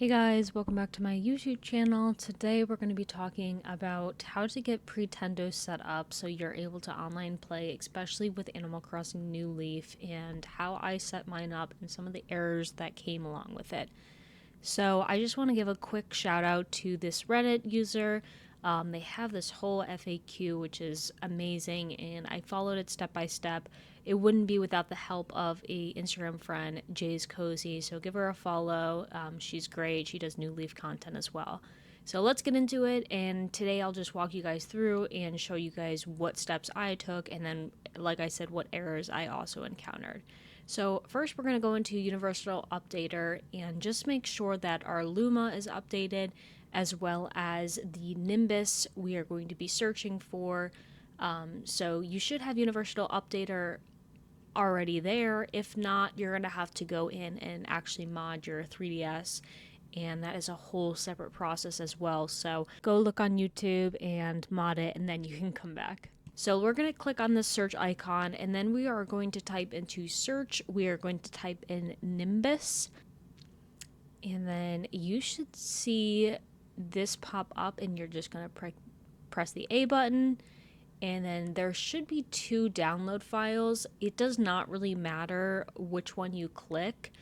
Hey guys, welcome back to my YouTube channel. Today we're going to be talking about how to get Pretendo set up so you're able to online play, especially with Animal Crossing New Leaf, and how I set mine up and some of the errors that came along with it. So I just want to give a quick shout out to this Reddit user. They have this whole FAQ, which is amazing, and I followed it step by step. It wouldn't be without the help of a Instagram friend, Jay's Cozy. So give her a follow. She's great. She does New Leaf content as well. So let's get into it. And today I'll just walk you guys through and show you guys what steps I took, and then, like I said, what errors I also encountered. So first we're going to go into Universal Updater and just make sure that our Luma is updated, as well as the Nimbus we are going to be searching for. So you should have Universal Updater already there. If not, you're going to have to go in and actually mod your 3DS, and that is a whole separate process as well. So go look on YouTube and mod it, and then you can come back. So we're going to click on the search icon, and then we are going to type into search. We are going to type in Nimbus, and then you should see this pop up, and you're just going to press the A button, and then there should be two download files. It does not really matter which one you click.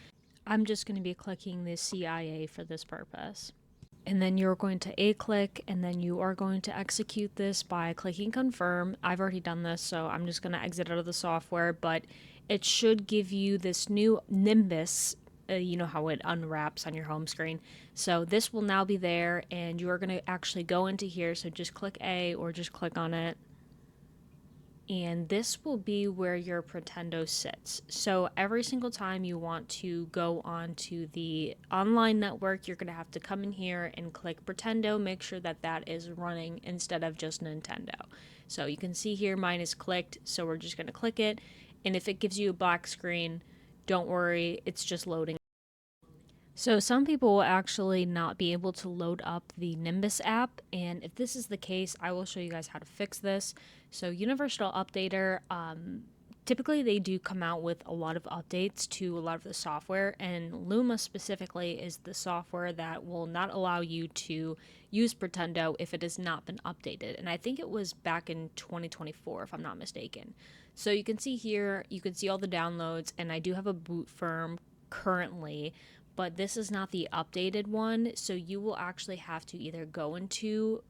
I'm just going to be clicking the CIA for this purpose. And then you're going to A-click, and then you are going to execute this by clicking confirm. I've already done this, so I'm just going to exit out of the software, but it should give you this new Nimbus. You know how it unwraps on your home screen. So this will now be there, and you are going to actually go into here. So just click A or just click on it, and this will be where your Pretendo sits. So every single time you want to go onto the online network, you're going to have to come in here and click Pretendo. Make sure that that is running instead of just Nintendo. So you can see here mine is clicked, so we're just going to click it. And if it gives you a black screen, don't worry, it's just loading. So some people will actually not be able to load up the Nimbus app, and if this is the case, I will show you guys how to fix this. So Universal Updater, typically they do come out with a lot of updates to a lot of the software, and Luma specifically is the software that will not allow you to use Pretendo if it has not been updated. And I think it was back in 2024, if I'm not mistaken. So you can see here, you can see all the downloads, and I do have a boot firm currently, but this is not the updated one. So you will actually have to either go into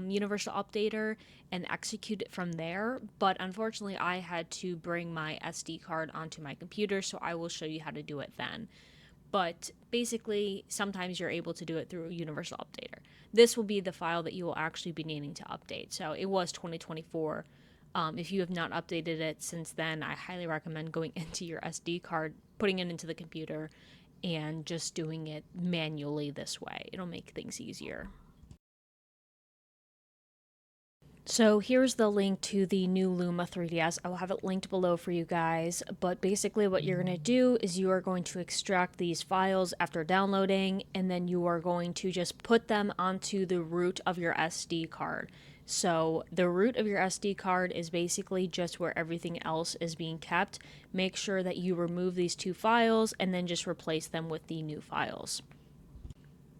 Universal Updater and execute it from there. But unfortunately, I had to bring my SD card onto my computer, so I will show you how to do it then. But basically, sometimes you're able to do it through Universal Updater. This will be the file that you will actually be needing to update. So it was 2024. If you have not updated it since then, I highly recommend going into your SD card, putting it into the computer, and just doing it manually this way. It'll make things easier. So here's the link to the new Luma 3DS. I will have it linked below for you guys, but basically what you're going to do is you are going to extract these files after downloading, and then you are going to just put them onto the root of your SD card. So the root of your SD card is basically just where everything else is being kept. Make sure that you remove these two files and then just replace them with the new files.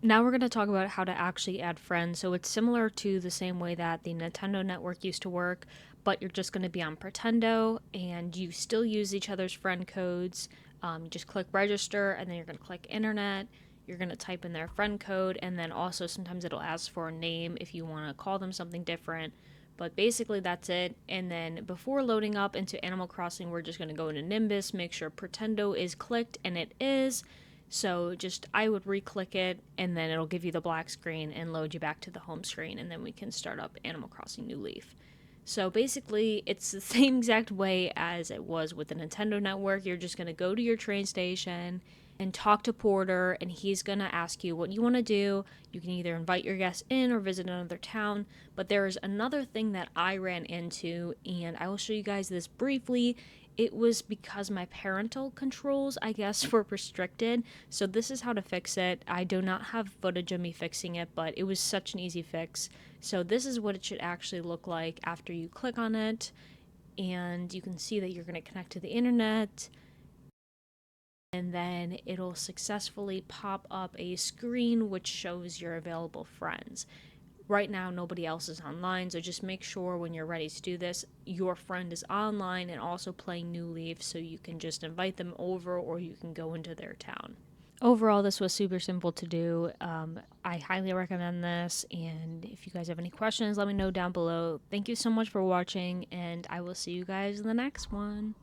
Now we're going to talk about how to actually add friends. So it's similar to the same way that the Nintendo network used to work, but you're just going to be on Pretendo, and you still use each other's friend codes. You just click register, and then you're going to click internet. You're going to type in their friend code, and then also sometimes it'll ask for a name if you want to call them something different. But basically that's it. And then before loading up into Animal Crossing, we're just going to go into Nimbus, make sure Pretendo is clicked, and it is. So just, I would re-click it, and then it'll give you the black screen and load you back to the home screen, and then we can start up Animal Crossing New Leaf. So basically, it's the same exact way as it was with the Nintendo Network. You're just going to go to your train station and talk to Porter, and he's going to ask you what you want to do. You can either invite your guests in or visit another town, but there is another thing that I ran into, and I will show you guys this briefly. It was because my parental controls, I guess, were restricted. So this is how to fix it. I do not have footage of me fixing it, but it was such an easy fix. So this is what it should actually look like after you click on it. And you can see that you're going to connect to the internet. and then it'll successfully pop up a screen which shows your available friends. Right now, nobody else is online, so just make sure when you're ready to do this, your friend is online and also playing New Leaf, so you can just invite them over or you can go into their town. Overall, this was super simple to do. I highly recommend this, and if you guys have any questions, let me know down below. Thank you so much for watching, and I will see you guys in the next one.